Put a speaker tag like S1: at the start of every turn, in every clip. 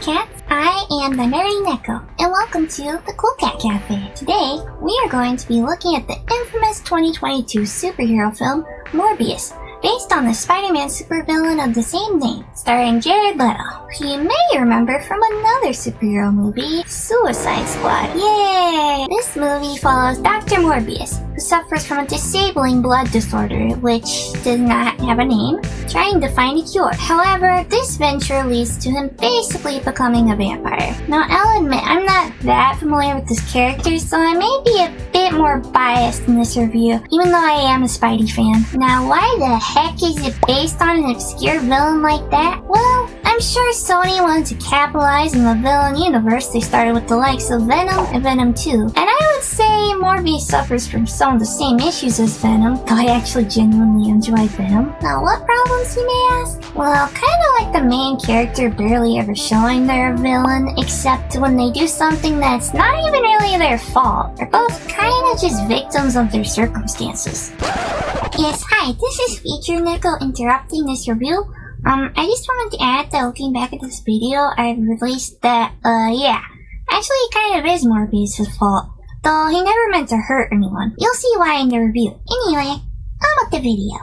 S1: cats, I am the nerdy Neko, and welcome to the Cool Cat Cafe. Today, we are going to be looking at the infamous 2022 superhero film, Morbius, based on the Spider-Man supervillain of the same name, starring Jared Leto, who you may remember from another superhero movie, Suicide Squad. Yay! This movie follows Dr. Morbius, who suffers from a disabling blood disorder, which does not have a name, trying to find a cure. However, this venture leads to him basically becoming a vampire. Now, I'll admit, I'm not that familiar with this character, so I may be a bit more biased in this review, even though I am a Spidey fan. Now, why the heck is it based on an obscure villain like that? Well, I'm sure Sony wanted to capitalize on the villain universe they started with the likes of Venom and Venom 2. And I would say Morbius suffers from some of the same issues as Venom, though I actually genuinely enjoy Venom. Now, what problems, you may ask? Well, kinda like the main character barely ever showing they're a villain, except when they do something that's not even really their fault. They're both kinda just victims of their circumstances. Yes, hi, this is Feature Neko interrupting this review. I just wanted to add that looking back at this video, I've released that, actually it kind of is Morbius' fault, though he never meant to hurt anyone. You'll see why in the review. Anyway, on with the video.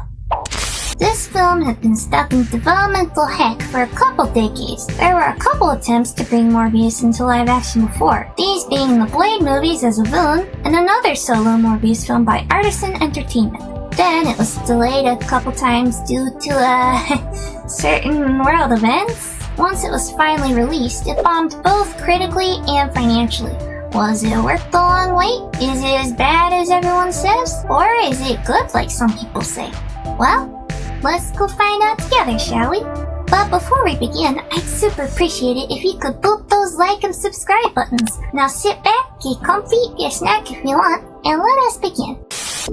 S1: This film had been stuck in developmental heck for a couple decades. There were a couple attempts to bring Morbius into live action before, these being the Blade movies as a villain, and another solo Morbius film by Artisan Entertainment. Then it was delayed a couple times due to, certain world events. Once it was finally released, it bombed both critically and financially. Was it worth the long wait? Is it as bad as everyone says? Or is it good like some people say? Well, let's go find out together, shall we? But before we begin, I'd super appreciate it if you could boop those like and subscribe buttons. Now sit back, get comfy, get a snack if you want, and let us begin.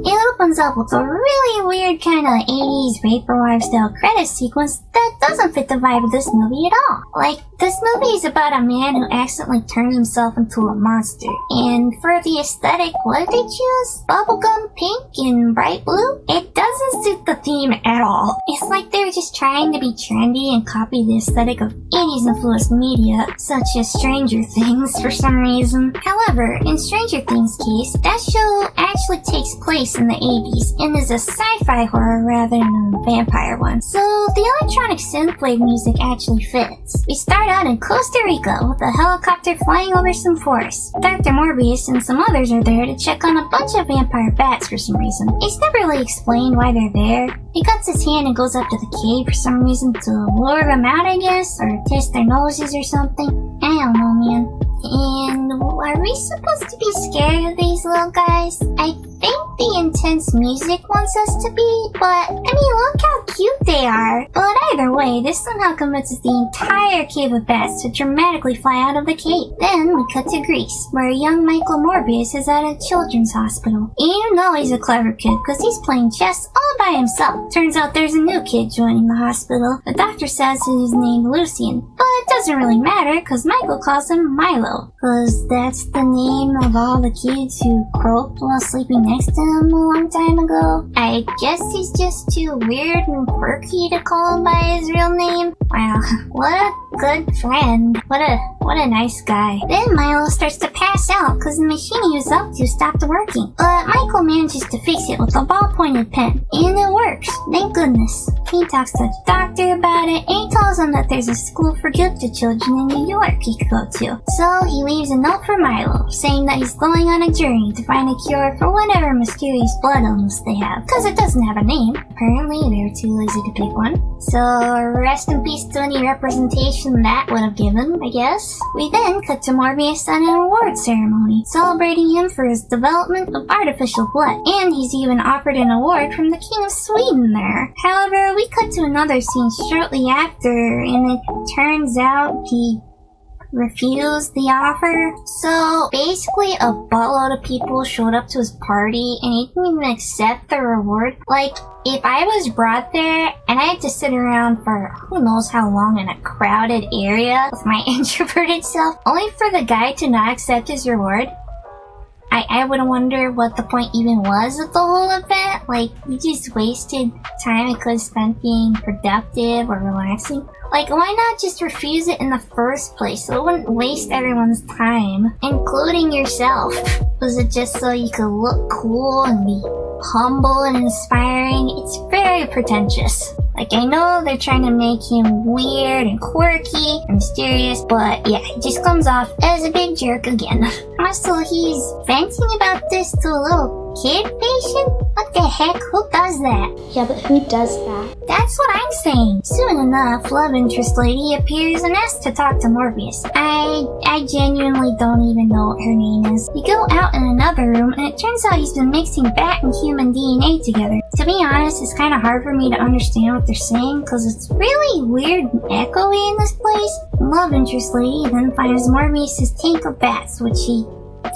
S1: It opens up with a really weird kind of 80s Vaporwave style credit sequence that doesn't fit the vibe of this movie at all. Like, this movie is about a man who accidentally turned himself into a monster. And for the aesthetic, what did they choose? Bubblegum pink and bright blue? It doesn't suit the theme at all. It's like they were just trying to be trendy and copy the aesthetic of 80s influenced media, such as Stranger Things for some reason. However, in Stranger Things' case, that show actually takes place in the 80s and is a sci-fi horror rather than a vampire one. So the electronic synthwave music actually fits. We start out in Costa Rica with a helicopter flying over some forests. Dr. Morbius and some others are there to check on a bunch of vampire bats for some reason. It's never really explained why they're there. He cuts his hand and goes up to the cave for some reason to lure them out, I guess, or test their noses or something. I don't know, man. And are we supposed to be scared of these little guys? I think the intense music wants us to be, but I mean, look how cute they are. But either way, this somehow convinces the entire cave of bats to dramatically fly out of the cave. Then we cut to Greece, where a young Michael Morbius is at a children's hospital. And you know he's a clever kid, because he's playing chess all by himself. Turns out there's a new kid joining the hospital. The doctor says he's named Lucian, but it doesn't really matter, because Michael calls him Milo. Because that's the name of all the kids who croaked while sleeping next to him a long time ago. I guess he's just too weird and quirky to call him by his real name. Wow, what a good friend. What a nice guy. Then Milo starts to pass out because the machine he was up to stopped working. But Michael manages to fix it with a ball-pointed pen. And it works. Thank goodness. He talks to the doctor about it and he tells him that there's a school for gifted children in New York he could go to. So he leaves a note for Milo, saying that he's going on a journey to find a cure for whatever mysterious blood illness they have. Because it doesn't have a name. Apparently they were too lazy to pick one. So rest in peace to any representation that would have given, I guess. We then cut to Morbius at an award ceremony, celebrating him for his development of artificial blood. And he's even offered an award from the King of Sweden there. However, we cut to another scene shortly after, and it turns out he refused the offer. So basically a buttload of people showed up to his party and he didn't even accept the reward. Like, if I was brought there and I had to sit around for who knows how long in a crowded area with my introverted self, only for the guy to not accept his reward, I would wonder what the point even was of the whole event. Like, you just wasted time it could have spent being productive or relaxing. Like, why not just refuse it in the first place so it wouldn't waste everyone's time, including yourself? Was it just so you could look cool and be humble and inspiring? It's very pretentious. Like, I know they're trying to make him weird and quirky and mysterious, but yeah, he just comes off as a big jerk again. Also, he's venting about this to a little kid patient? What the heck? Who does that?
S2: Yeah, but who does that?
S1: That's what I'm saying. Soon enough, love interest lady appears and asks to talk to Morbius. I genuinely don't even know what her name is. We go out in another room and it turns out he's been mixing bat and human DNA together. To be honest, it's kind of hard for me to understand what they're saying because it's really weird and echoey in this place. Love interest lady then finds Morbius' tank of bats, which he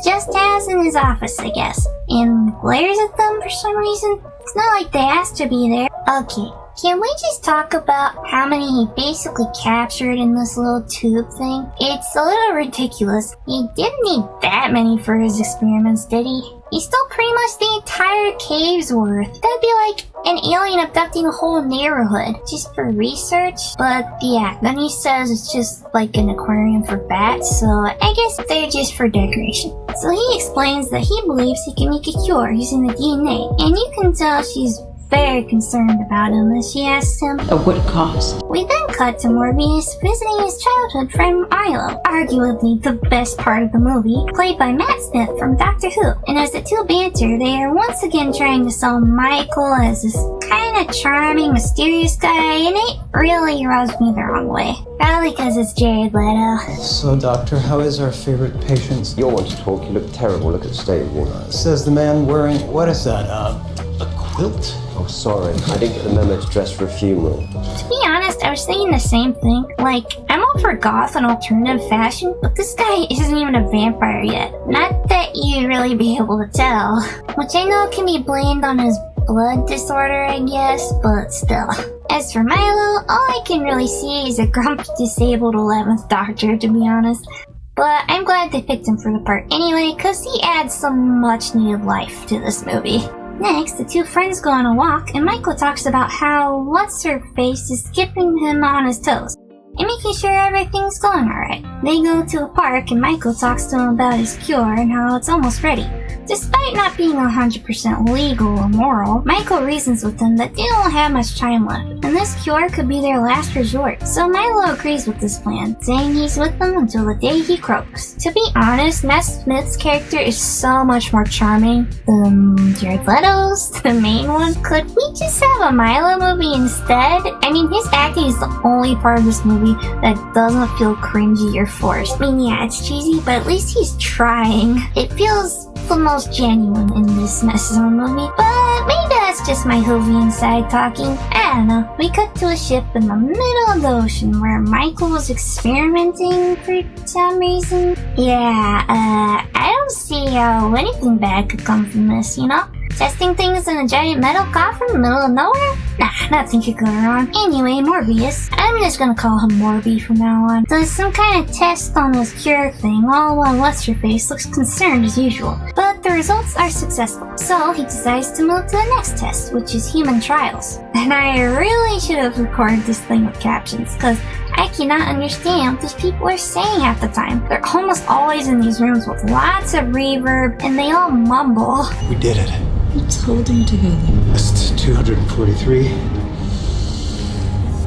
S1: just has in his office, I guess, and glares at them for some reason. It's not like they asked to be there. Okay, can we just talk about how many he basically captured in this little tube thing? It's a little ridiculous. He didn't need that many for his experiments, did he? He stole pretty much the entire cave's worth. That'd be like an alien abducting a whole neighborhood just for research. But yeah, then he says it's just like an aquarium for bats, so I guess they're just for decoration. So he explains that he believes he can make a cure using the DNA, and you can tell she's very concerned about him as she asks him,
S3: "At what cost?"
S1: We then cut to Morbius visiting his childhood friend Milo, arguably the best part of the movie, played by Matt Smith from Doctor Who. And as the two banter, they are once again trying to sell Michael as this kind of charming, mysterious guy, and it really rubs me the wrong way. Probably because it's Jared Leto.
S4: So, Doctor, how is our favorite patient?
S5: You'll want to talk. You look terrible. Look at the state of you.
S4: Says the man wearing, what is that, a quilt?
S5: Oh, sorry. I didn't get the memo to dress for a funeral.
S1: To be honest, I was thinking the same thing. Like, I'm all for goth and alternative fashion, but this guy isn't even a vampire yet. Not that you'd really be able to tell. Which I know can be blamed on his blood disorder, I guess, but still. As for Milo, all I can really see is a grumpy, disabled 11th Doctor, to be honest. But I'm glad they picked him for the part anyway, cause he adds some much needed life to this movie. Next, the two friends go on a walk, and Michael talks about how what's-her-face is skipping him on his toes and making sure everything's going alright. They go to a park, and Michael talks to him about his cure and how it's almost ready. Despite not being 100% legal or moral, Michael reasons with them that they don't have much time left, and this cure could be their last resort. So Milo agrees with this plan, saying he's with them until the day he croaks. To be honest, Matt Smith's character is so much more charming than Jared Leto's, the main one. Could we just have a Milo movie instead? I mean, his acting is the only part of this movie that doesn't feel cringy or forced. I mean, yeah, it's cheesy, but at least he's trying. It feels the most genuine in this mess of a movie, but maybe that's just my Whovian side talking. I don't know. We cut to a ship in the middle of the ocean where Michael was experimenting for some reason. Yeah, I don't see how anything bad could come from this, you know? Testing things in a giant metal coffin in the middle of nowhere? Nah, nothing could go wrong. Anyway, Morbius, I'm just gonna call him Morby from now on, does some kind of test on this cure thing, all while What's-Her-Face looks concerned as usual. But the results are successful, so he decides to move to the next test, which is human trials. And I really should have recorded this thing with captions, because I cannot understand what these people are saying half the time. They're almost always in these rooms with lots of reverb, and they all mumble.
S4: We did it.
S3: What's holding together?
S4: List 243.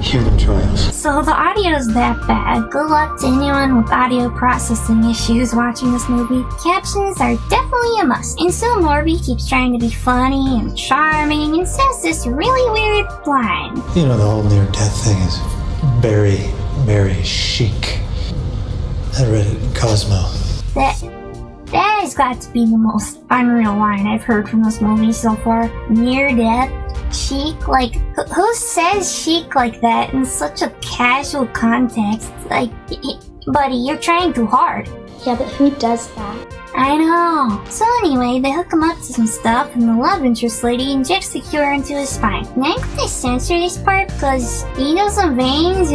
S4: Human trials.
S1: So the audio's that bad. Good luck to anyone with audio processing issues watching this movie. Captions are definitely a must. And so Morby keeps trying to be funny and charming and says this really weird line.
S4: You know, the whole near-death thing is very, very chic. I read it in Cosmo.
S1: That has got to be the most unreal line I've heard from this movie so far. Near death, chic, like, who says chic like that in such a casual context? Like, buddy, you're trying too hard.
S2: Yeah, but who does that?
S1: I know. So anyway, they hook him up to some stuff, and the love interest lady injects the cure into his spine. Now I'm gonna censor this part because needles and veins,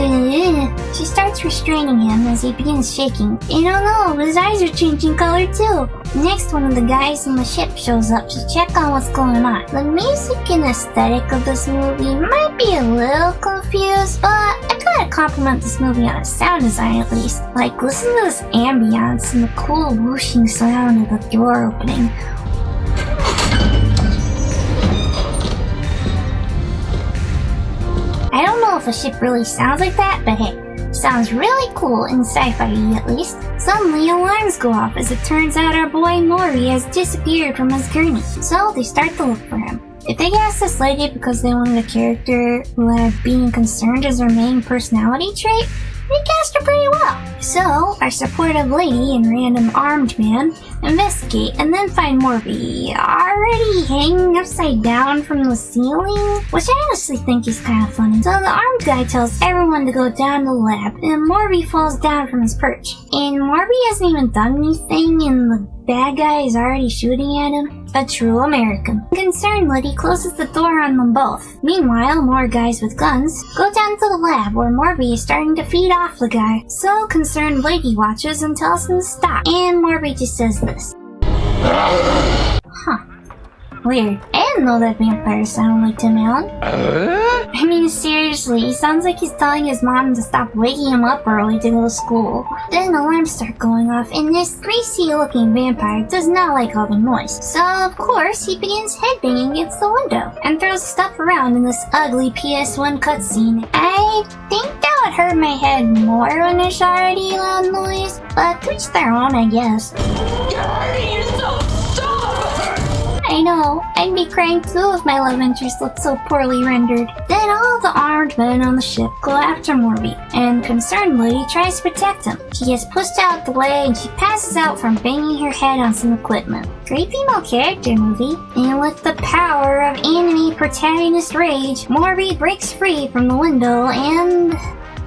S1: she starts restraining him as he begins shaking. And oh no, his eyes are changing color too. Next, one of the guys on the ship shows up to check on what's going on. The music and aesthetic of this movie might be a little confused, but I gotta compliment this movie on its sound design at least. Like, listen to this ambiance and the cool whooshing sound of the door opening. I don't know if a ship really sounds like that, but hey, sounds really cool in sci-fi at least. Suddenly alarms go off as it turns out our boy Maury has disappeared from his gurney, so they start to look for him. If they cast this lady because they wanted a character who had being concerned as their main personality trait, they cast her pretty well. So, our supportive lady and random armed man investigate and then find Morby already hanging upside down from the ceiling, which I honestly think is kind of funny. So the armed guy tells everyone to go down to the lab, and Morby falls down from his perch. And Morby hasn't even done anything, and the bad guy is already shooting at him. A true American. Concerned lady closes the door on them both. Meanwhile, more guys with guns go down to the lab where Morby is starting to feed off the guy. So concerned lady watches and tells him to stop. And Morby just says this. Huh. Weird. I didn't know that vampires sound like Tim Allen. I mean, seriously, he sounds like he's telling his mom to stop waking him up early to go to school. Then alarms start going off, and this greasy-looking vampire does not like all the noise. So, of course, he begins headbanging against the window, and throws stuff around in this ugly PS1 cutscene. I think that would hurt my head more when there's already loud noise, but to each their own, I guess.
S3: You're hurting yourself! Stop!
S1: I know, I'd be crying too if my love interest looked so poorly rendered. Then all the armed men on the ship go after Morby, and concerned lady tries to protect him. She gets pushed out the way and she passes out from banging her head on some equipment. Great female character movie. And with the power of anime protagonist rage, Morby breaks free from the window and...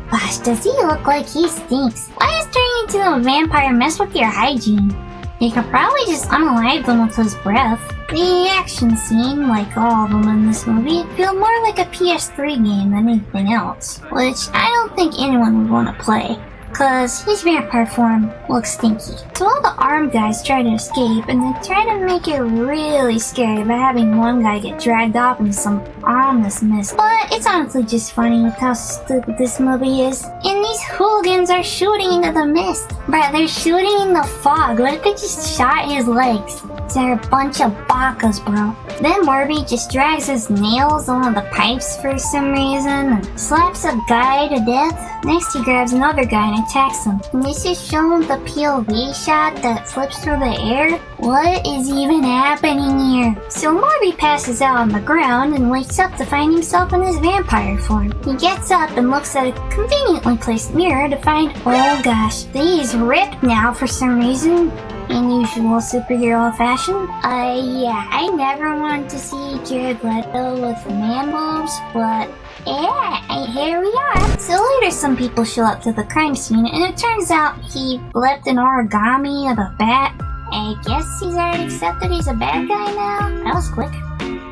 S1: gosh, does he look like he stinks. Why does turning into a vampire mess with your hygiene? You could probably just unalive them with his breath. The action scene, like all of them in this movie, feel more like a PS3 game than anything else, which I don't think anyone would want to play, cause his vampire form looks stinky. So all the armed guys try to escape, and they try to make it really scary by having one guy get dragged off into some ominous mist. But it's honestly just funny with how stupid this movie is. And these hooligans are shooting into the mist. Bruh, they're shooting in the fog. What if they just shot his legs? They're a bunch of bakas, bro. Then Morby just drags his nails on one of the pipes for some reason and slaps a guy to death. Next he grabs another guy and attacks him. And this is shown the POV shot that flips through the air. What is even happening here? So Morby passes out on the ground and wakes up to find himself in his vampire form. He gets up and looks at a conveniently placed mirror to find, oh gosh, he's ripped now for some reason. In usual superhero fashion. Yeah, I never wanted to see Jared Leto with man boobs, but yeah, here we are. So later some people show up to the crime scene, and it turns out he left an origami of a bat. I guess he's already accepted he's a bad guy now. That was quick.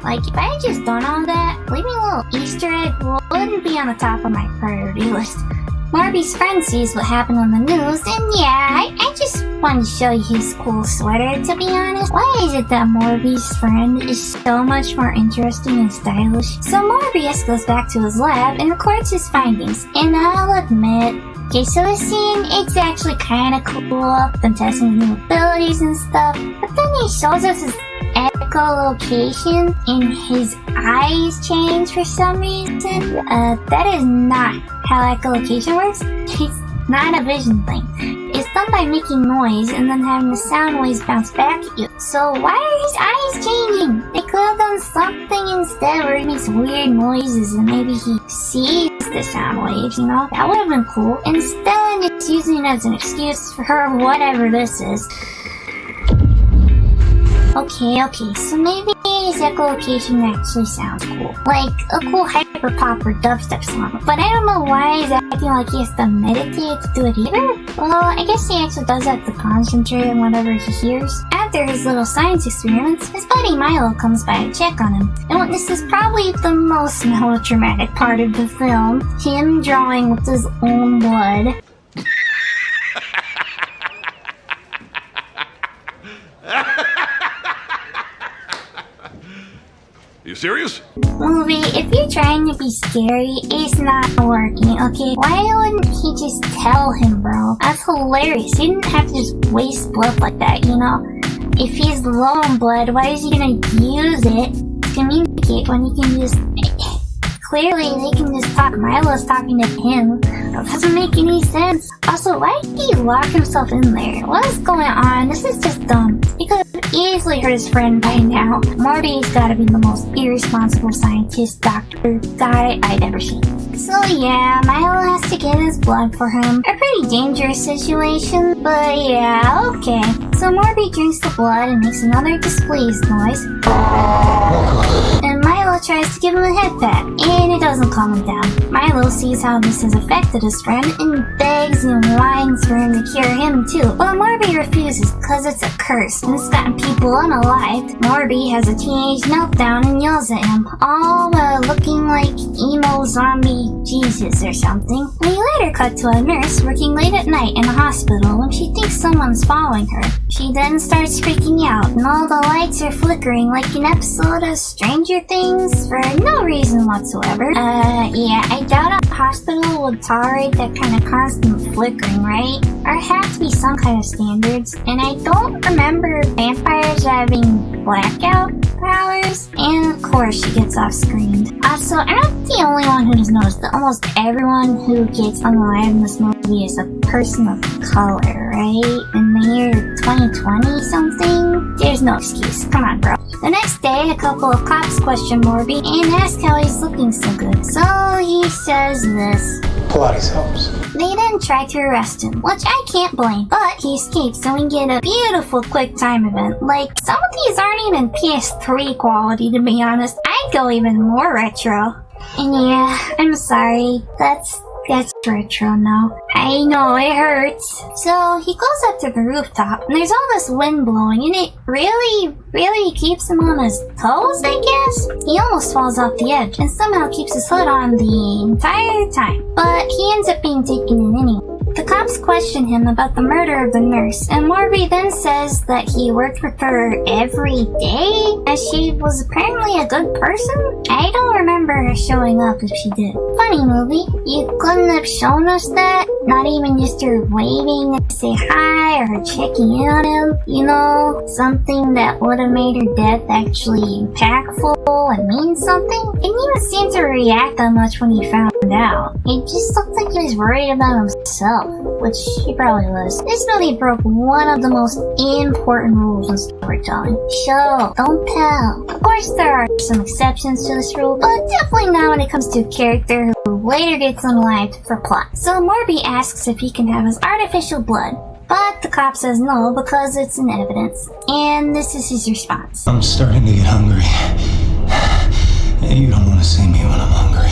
S1: Like, if I had just done all that, leaving a little Easter egg wouldn't be on the top of my priority list. Morby's friend sees what happened on the news, and yeah, I just wanted to show you his cool sweater, to be honest. Why is it that Morby's friend is so much more interesting and stylish? So Morbius goes back to his lab and records his findings, and I'll admit, okay, so this scene, it's actually kinda cool, them testing new abilities and stuff, but then he shows us his echolocation and his eyes change for some reason. That is not how echolocation works. It's not a vision thing. It's done by making noise and then having the sound waves bounce back at you. So why are his eyes changing? They could have done something instead where he makes weird noises and maybe he sees the sound waves, you know? That would have been cool. Instead, it's using it as an excuse for whatever this is. Okay, so maybe his echolocation actually sounds cool. Like a cool hyperpop or dubstep song. But I don't know why he's acting like he has to meditate to do it either. Well, I guess he actually does have to concentrate on whatever he hears. After his little science experiments, his buddy Milo comes by to check on him. And this is probably the most melodramatic part of the film. Him drawing with his own blood.
S6: You serious?
S1: Movie, if you're trying to be scary, it's not working, okay? Why wouldn't he just tell him, bro? That's hilarious. He didn't have to just waste blood like that, you know? If he's low on blood, why is he gonna use it to communicate when he can just... Clearly, they can just talk. Milo's talking to him. That doesn't make any sense. Also, why did he lock himself in there? What is going on? This is just dumb. He could have easily hurt his friend by now. Morbius gotta be the most irresponsible scientist, doctor, guy I've ever seen. So yeah, Milo has to get his blood for him. A pretty dangerous situation, but yeah, okay. So Morbius drinks the blood and makes another displeased noise. And Milo tries to give him a head pat, and it doesn't calm him down. Milo sees how this has affected his friend and begs and whines for him to cure him too. But Morbius refuses because it's a curse and it's gotten people unalived. Morbius has a teenage meltdown and yells at him, all while looking like emo zombie Jesus or something. We later cut to a nurse working late at night in a hospital when she thinks someone's following her. She then starts freaking out and all the lights are flickering like an episode of Stranger Things for no reason whatsoever. Yeah, I doubt a hospital would tolerate that kind of constant flickering, right? There have to be some kind of standards, and I don't remember vampires having blackout powers, and of course she gets off-screened. Also, I'm not the only one who has noticed that almost everyone who gets unalive in this movie is a person of color, right? In the year 2020 something? There's no excuse. Come on, bro. The next day, a couple of cops question Morbius and ask how he's looking so good. So he says this.
S4: Pilates helps.
S1: They then try to arrest him, which I can't blame, but he escapes and we get a beautiful quick time event. Like, some of these aren't even PS3 quality, to be honest. I'd go even more retro. And yeah, I'm sorry, that's retro now. I know, it hurts. So he goes up to the rooftop and there's all this wind blowing and it really keeps him on his toes, I guess? He almost falls off the edge and somehow keeps his hood on the entire time. But he ends up being taken in anyway. The cops question him about the murder of the nurse, and Morbius then says that he worked with her every day, as she was apparently a good person? I don't remember her showing up if she did. Funny movie, you couldn't have shown us that? Not even just her waving to say hi or her checking in on him? You know, something that would have made her death actually impactful and mean something? He didn't even seem to react that much when he found out. He just looked like he was worried about himself, which he probably was. This movie broke one of the most important rules in storytelling. Show, don't tell. Of course there are some exceptions to this rule, but definitely not when it comes to a character who later gets unalived for plot. So Morbius asks if he can have his artificial blood, but the cop says no because it's in evidence. And this is his response.
S4: I'm starting to get hungry. You don't want to see me when I'm hungry.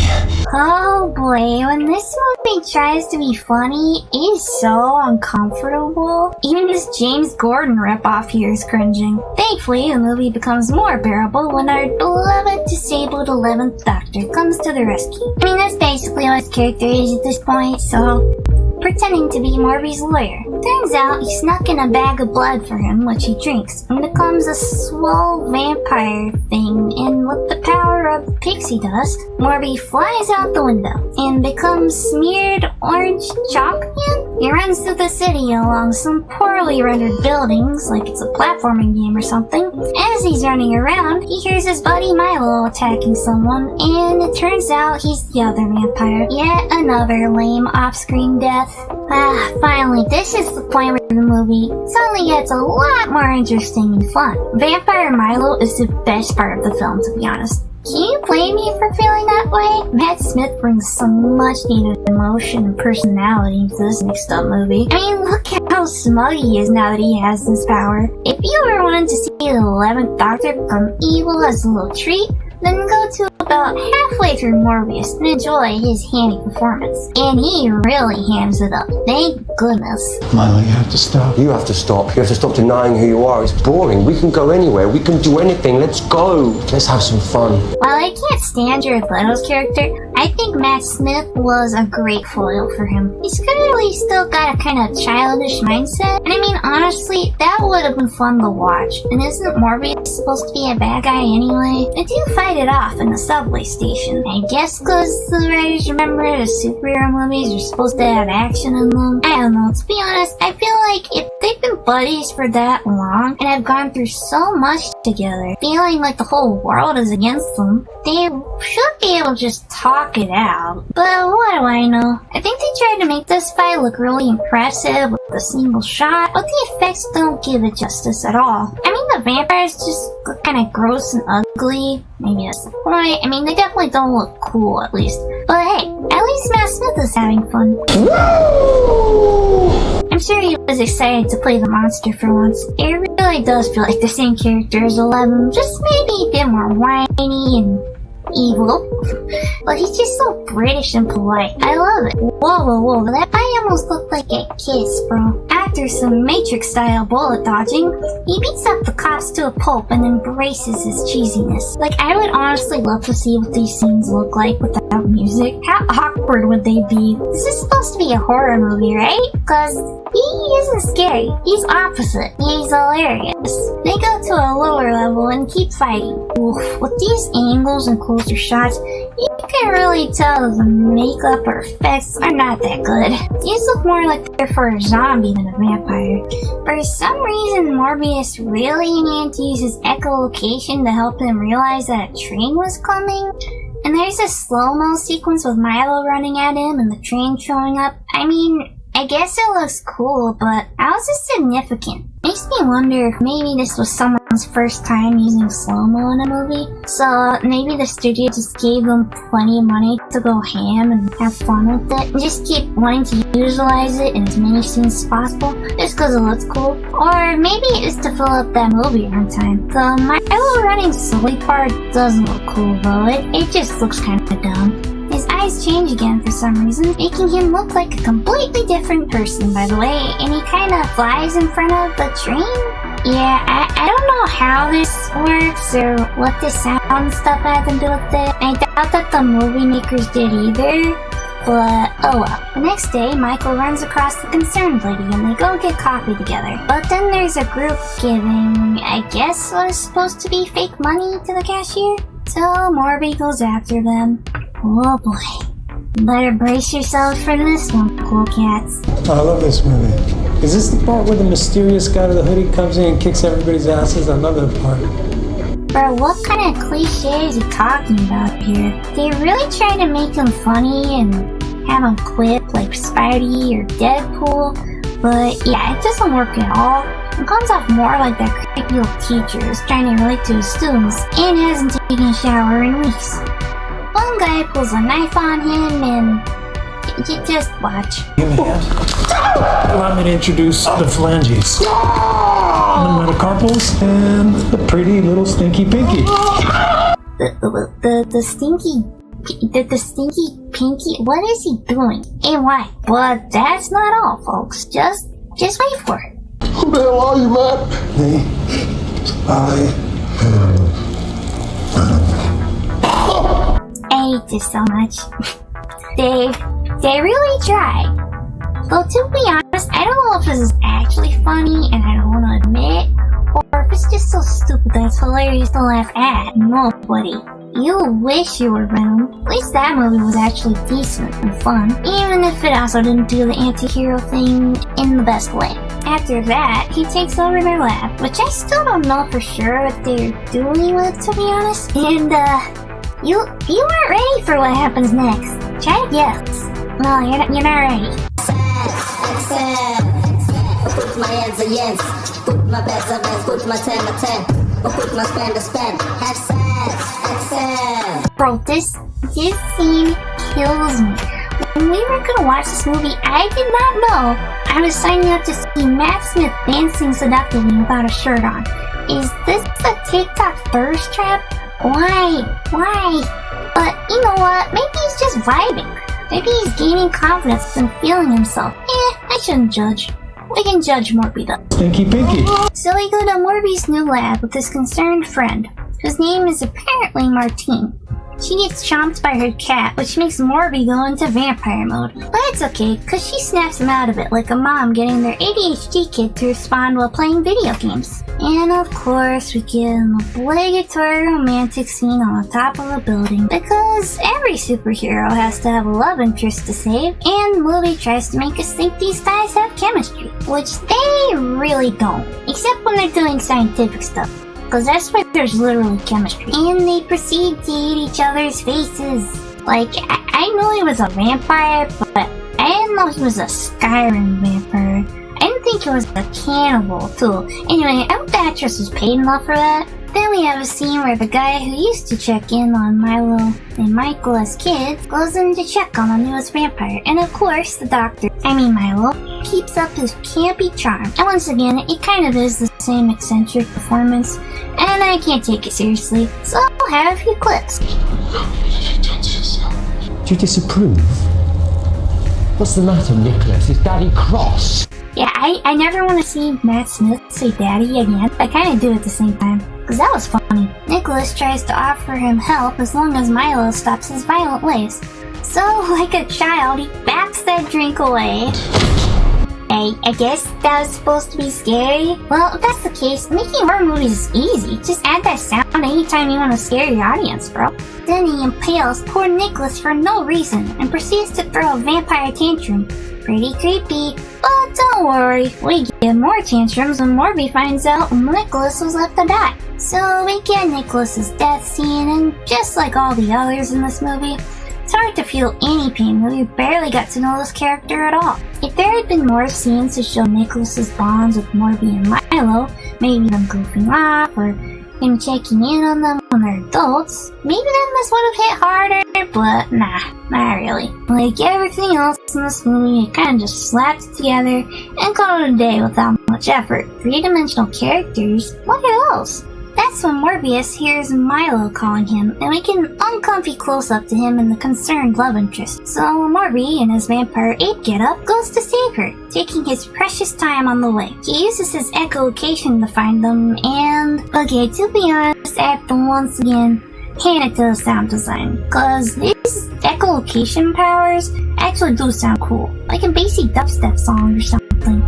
S1: Oh boy, when this movie tries to be funny, it is so uncomfortable. Even this James Gordon ripoff here is cringing. Thankfully, the movie becomes more bearable when our beloved disabled 11th Doctor comes to the rescue. I mean, that's basically what his character is at this point, so... pretending to be Morbius' lawyer. Turns out he snuck in a bag of blood for him, which he drinks, and becomes a swole vampire thing, and with the power of pixie dust, Morbius flies out the window, and becomes smeared orange chalk again. He runs through the city along some poorly rendered buildings, like it's a platforming game or something. As he's running around, he hears his buddy Milo attacking someone, and it turns out he's the other vampire. Yet another lame off-screen death. Finally, this is the point where the movie suddenly gets a lot more interesting and fun. Vampire Milo is the best part of the film, to be honest. Can you blame me for feeling that way? Matt Smith brings some much needed emotion and personality to this mixed up movie. I mean, look at how smug he is now that he has this power. If you ever wanted to see the 11th Doctor become evil as a little treat, then go to about halfway through Morbius and enjoy his handy performance. And he really hams it up. Thank goodness.
S4: Milo, you have to stop.
S5: You have to stop. You have to stop denying who you are. It's boring. We can go anywhere. We can do anything. Let's go. Let's have some fun.
S1: While I can't stand Jared Leto's character, I think Matt Smith was a great foil for him. He's clearly still got a kind of childish mindset, and I mean, honestly, that would have been fun to watch. And isn't Morbius supposed to be a bad guy anyway? They do fight it off in the subway station. I guess because the writers remember the superhero movies are supposed to have action in them. I don't know, to be honest, I feel like if they've been buddies for that long and have gone through so much together, feeling like the whole world is against them, they should be able to just talk it out. But what do I know? I think they tried to make this fight look really impressive with a single shot, but the effects don't give it justice at all. I mean, the vampires just look kind of gross and ugly. Maybe that's the point. I mean, they definitely don't look cool, at least. But hey, at least Matt Smith is having fun. I'm sure he was excited to play the monster for once. It really does feel like the same character as 11, just maybe a bit more whiny and evil. But he's just so British and polite. I love it. Whoa, that eye almost looked like a kiss, bro. After some Matrix-style bullet dodging, he beats up the cops to a pulp and embraces his cheesiness. Like, I would honestly love to see what these scenes look like without music. How awkward would they be? This is supposed to be a horror movie, right? Because he isn't scary. He's opposite. He's hilarious. They go to a lower level and keep fighting. Oof, with these angles and closer shots, you can really tell the makeup or effects are not that good. These look more like they're for a zombie than a vampire. For some reason, Morbius really needed to use his echolocation to help him realize that a train was coming. And there's a slow-mo sequence with Milo running at him and the train showing up. I mean, I guess it looks cool, but how is this significant? Makes me wonder if maybe this was someone's first time using slow-mo in a movie. So maybe the studio just gave them plenty of money to go ham and have fun with it, and just keep wanting to utilize it in as many scenes as possible, just because it looks cool. Or maybe it's to fill up that movie runtime. The Milo running slowly part doesn't look cool though, it just looks kind of dumb. His eyes change again for some reason, making him look like a completely different person, by the way, and he kinda flies in front of the train? Yeah, I don't know how this works or what the sound stuff had to do with it. I doubt that the movie makers did either, but oh well. The next day, Michael runs across the concerned lady and they go get coffee together. But then there's a group giving, I guess what is supposed to be fake money to the cashier? So Morby goes after them. Oh boy. Better brace yourselves for this one, cool cats.
S4: I love this movie. Is this the part where the mysterious guy with the hoodie comes in and kicks everybody's asses? I love that part.
S1: Bro, what kind of cliche is he talking about here? They really try to make him funny and have him quip like Spidey or Deadpool, but yeah, it doesn't work at all. It comes off more like that creepy old teacher who's trying to relate to his students and hasn't taken a shower in weeks. One guy pulls a knife on him and just watch.
S4: Allow me to introduce the phalanges. The metacarpals and the pretty little stinky pinky.
S1: The stinky pinky? What is he doing? And why? But that's not all, folks. Just wait for it.
S5: Who the hell are you, man?
S4: Me?
S1: I hate this so much. They really try. Though to be honest, I don't know if this is actually funny and I don't want to admit it, or if it's just so stupid that it's hilarious to laugh at. Nobody. You wish you were Venom. At least that movie was actually decent and fun, even if it also didn't do the anti-hero thing in the best way. After that, he takes over their lab, which I still don't know for sure what they're doing with it, to be honest. And, you aren't ready for what happens next. Try to guess. No, you're not ready.
S7: Put my hands against, put my best against, put my 10 to 10, put my spend to spend. Have sex,
S1: Bro, this scene kills me. When we were gonna watch this movie, I did not know I was signing up to see Matt Smith dancing seductively without a shirt on. Is this a TikTok thirst trap? Why? But you know what? Maybe he's just vibing. Maybe he's gaining confidence and feeling himself. I shouldn't judge. We can judge Morby though.
S4: Stinky pinky.
S1: So we go to Morby's new lab with his concerned friend, whose name is apparently Martine. she gets chomped by her cat, which makes Morby go into vampire mode. But it's okay, cause she snaps him out of it like a mom getting their ADHD kid to respond while playing video games. And of course, we get an obligatory romantic scene on the top of a building, because every superhero has to have a love interest to save, and the movie tries to make us think these guys have chemistry, which they really don't, except when they're doing scientific stuff, because that's where there's literally chemistry. And they proceed to eat each other's faces. Like, I knew he was a vampire, but I didn't know he was a Skyrim vampire. I didn't think he was a cannibal, too. Anyway, I hope the actress was paid enough for that. Then we have a scene where the guy who used to check in on Milo and Michael as kids goes in to check on the newest vampire. And of course, the doctor, Milo, keeps up his campy charm. And once again, it kind of is the same eccentric performance, and I can't take it seriously, so I'll have a few clips.
S5: Do you disapprove? What's the matter, Nicholas? Is Daddy cross?
S1: Yeah, I never want to see Matt Smith say daddy again. I kind of do at the same time, because that was funny. Nicholas tries to offer him help as long as Milo stops his violent ways. So, like a child, he backs that drink away. I guess that was supposed to be scary? Well, if that's the case, making horror movies is easy. Just add that sound anytime you want to scare your audience, bro. Then he impales poor Nicholas for no reason and proceeds to throw a vampire tantrum. Pretty creepy. But don't worry, we get more tantrums when Morby finds out Nicholas was left to die. So we get Nicholas's death scene, and just like all the others in this movie, it's hard to feel any pain when we barely got to know this character at all. If there had been more scenes to show Nicholas's bonds with Morby and Milo, maybe them goofing off, or him checking in on them when they're adults, maybe then this would have hit harder, but nah, not really. Like everything else in this movie, it kinda just slapped it together and called it a day without much effort. Three-dimensional characters? What else? That's when Morbius hears Milo calling him, and we get an uncomfy close-up to him and the concerned love interest. So Morby, in his vampire ape getup, goes to save her, taking his precious time on the way. He uses his echolocation to find them, and okay, to be honest, I have to once again hand it to the sound design, cause these echolocation powers actually do sound cool, like a basic dubstep song or something.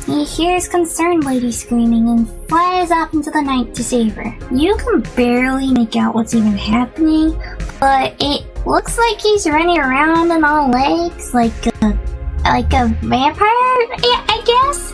S1: He hears concerned lady screaming and flies off into the night to save her. You can barely make out what's even happening, but it looks like he's running around on all legs like a vampire, I guess?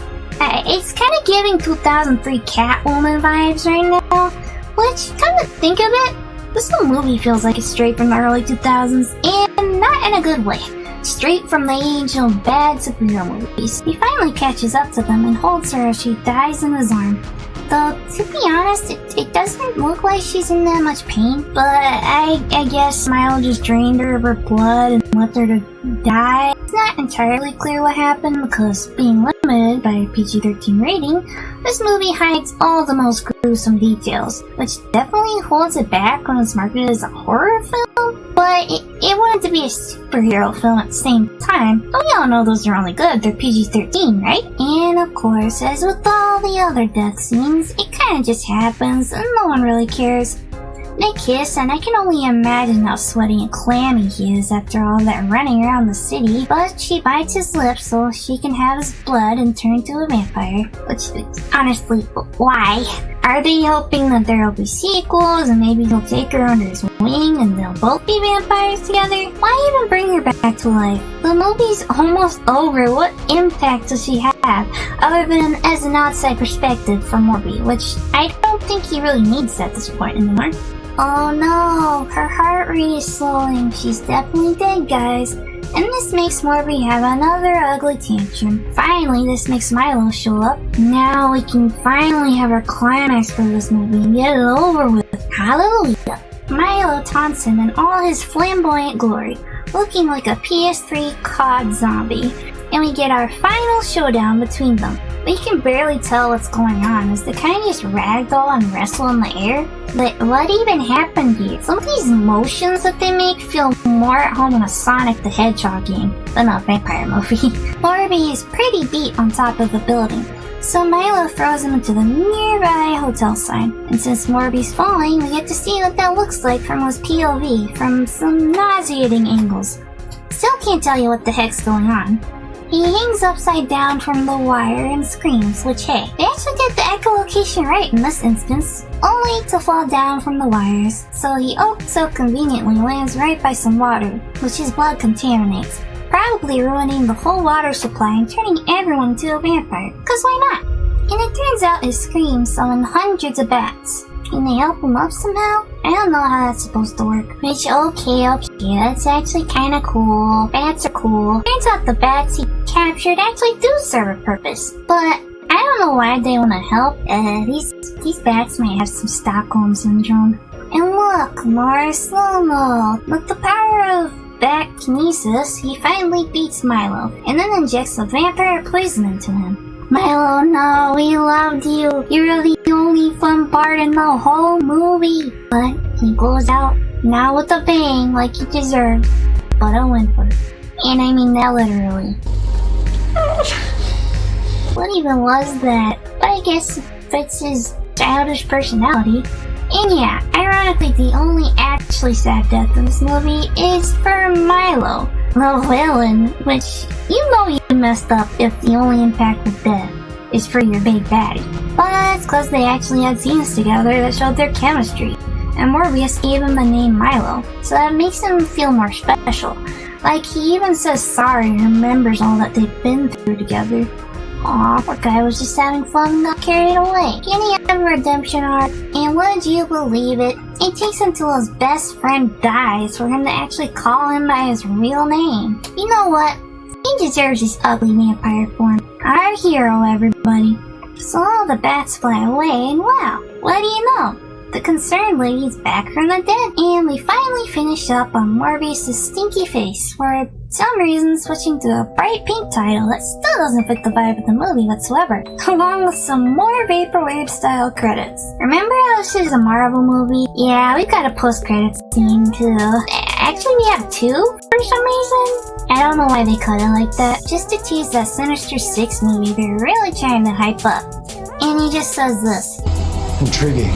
S1: It's kind of giving 2003 Catwoman vibes right now, which, come to think of it, this whole movie feels like it's straight from the early 2000s, and not in a good way. Straight from the age of bad superhero movies. He finally catches up to them and holds her as she dies in his arm. Though, to be honest, it doesn't look like she's in that much pain, but I guess Smile just drained her of her blood and left her to die. It's not entirely clear what happened because, being limited by a PG-13 rating, this movie hides all the most gruesome details, which definitely holds it back when it's marketed as a horror film, but it wanted to be a superhero film at the same time, but we all know those are only good, they're PG-13, right? And of course, as with all the other death scenes, it kinda just happens and no one really cares. They kiss, and I can only imagine how sweaty and clammy he is after all that running around the city, but she bites his lips so she can have his blood and turn to a vampire. Which, honestly, why? Are they hoping that there will be sequels and maybe he'll take her under his wing and they'll both be vampires together? Why even bring her back to life? The movie's almost over. What impact does she have other than as an outside perspective for Morby, which I don't think he really needs at this point anymore. Oh no, her heart rate is slowing. She's definitely dead, guys. And this makes Morby have another ugly tantrum. Finally, this makes Milo show up. Now we can finally have our climax for this movie and get it over with. Hallelujah. Milo taunts him in all his flamboyant glory, looking like a PS3 COD zombie. And we get our final showdown between them. We can barely tell what's going on as they kind of just ragdoll and wrestle in the air. But what even happened here? Some of these motions that they make feel more at home in a Sonic the Hedgehog game than a vampire movie. Morby is pretty beat on top of the building, So Milo throws him into the nearby hotel sign, and since Morbius falling, we get to see what that looks like from his POV from some nauseating angles. Still can't tell you what the heck's going on. He hangs upside down from the wire and screams, which hey, they actually did the echolocation right in this instance, only to fall down from the wires, so he so conveniently lands right by some water, which his blood contaminates, probably ruining the whole water supply and turning everyone into a vampire, cause why not? And it turns out his screams summon hundreds of bats. Can they help him up somehow? I don't know how that's supposed to work. Which, okay, that's actually kinda cool. Bats are cool. Turns out the bats he captured actually do serve a purpose. But I don't know why they wanna help. These bats might have some Stockholm Syndrome. And look, more slow-mo. With the power of bat kinesis, he finally beats Milo, and then injects the vampire poison into him. Milo, no, we loved you. You're the only fun part in the whole movie. But he goes out now with a bang like he deserved. But a whimper. And I mean that literally. What even was that? But I guess it fits his childish personality. And yeah, ironically the only actually sad death in this movie is for Milo, the villain, which you know you messed up if the only impact with death is for your big baddie. But it's cause they actually had scenes together that showed their chemistry, and Morbius gave him the name Milo, so that makes him feel more special. Like he even says sorry and remembers all that they've been through together. Aw, poor guy was just having fun and got carried away. Can he have a redemption arc? And would you believe it? It takes until his best friend dies for him to actually call him by his real name. You know what? He deserves his ugly vampire form. Our hero, everybody. So all the bats fly away, and wow, what do you know? The concerned lady's back from the dead. And we finally finish up on Morbius' stinky face, for some reason switching to a bright pink title that still doesn't fit the vibe of the movie whatsoever, along with some more Vaporwave style credits. Remember how this is a Marvel movie? Yeah, we've got a post-credits scene too. Actually, we have two for some reason. I don't know why they cut it like that, just to tease that Sinister 6 movie they're really trying to hype up. And he just says this.
S5: Intriguing.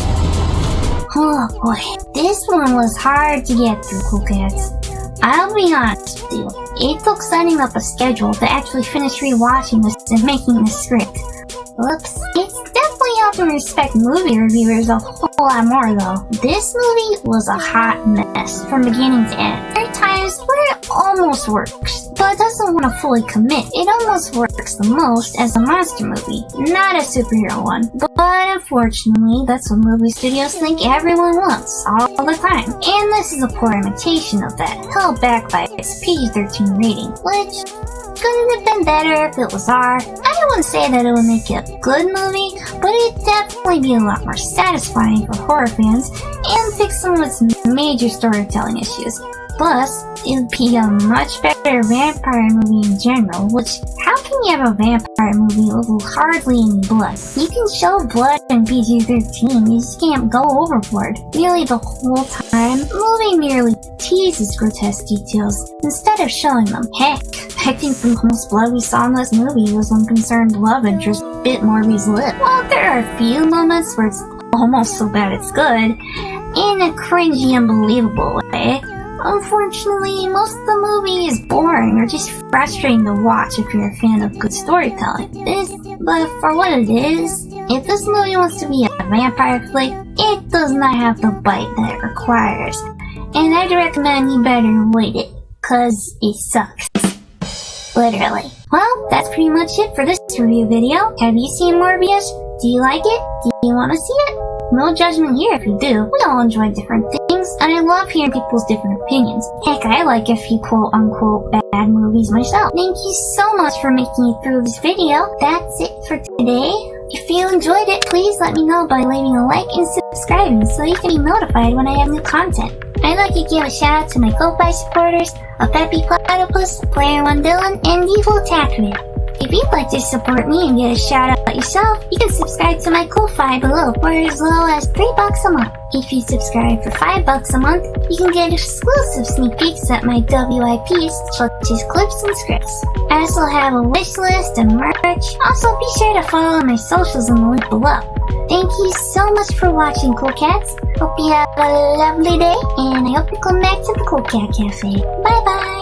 S1: Oh boy, this one was hard to get through, Cool Cats. I'll be honest with you, it took setting up a schedule to actually finish rewatching this and making the script. Whoops. It's definitely helped me respect movie reviewers a whole lot more though. This movie was a hot mess from beginning to end. There are times where it almost works, but it doesn't want to fully commit. It almost works the most as a monster movie, not a superhero one. But unfortunately, that's what movie studios think everyone wants all the time. And this is a poor imitation of that, held back by its PG-13 rating, which couldn't have been better if it was R. I wouldn't say that it would make it a good movie, but it'd definitely be a lot more satisfying for horror fans and fix some of its major storytelling issues. Plus, it'd be a much better vampire movie in general, which, how can you have a vampire movie with hardly any blood? You can show blood in PG-13, you just can't go overboard. Really, the whole time, the movie merely teases grotesque details instead of showing them. Heck, I think the most blood we saw in this movie was when concerned love interest bit Morbius' lip. While there are a few moments where it's almost so bad it's good, in a cringy, unbelievable way, unfortunately, most of the movie is boring or just frustrating to watch if you're a fan of good storytelling. But for what it is, if this movie wants to be a vampire flick, it does not have the bite that it requires. And I'd recommend you better wait it, cause it sucks. Literally. Well, that's pretty much it for this review video. Have you seen Morbius? Do you like it? Do you want to see it? No judgment here if you do. We all enjoy different things, and I love hearing people's different opinions. Heck, I like a few quote-unquote bad movies myself. Thank you so much for making it through this video. That's it for today. If you enjoyed it, please let me know by leaving a like and subscribing so you can be notified when I have new content. I'd like to give a shout out to my Ko-Fi supporters, a Peppy Platypus, Player One Dylan, and Evil Attackman. If If you'd like to support me and get a shout out yourself, you can subscribe to my Ko-Fi below for as low as $3 a month. If you subscribe for $5 a month, you can get exclusive sneak peeks at my WIPs, such as clips and scripts. I also have a wish list and merch. Also, be sure to follow my socials in the link below. Thank you so much for watching, Cool Cats. Hope you have a lovely day, and I hope you come back to the Cool Cat Cafe. Bye bye!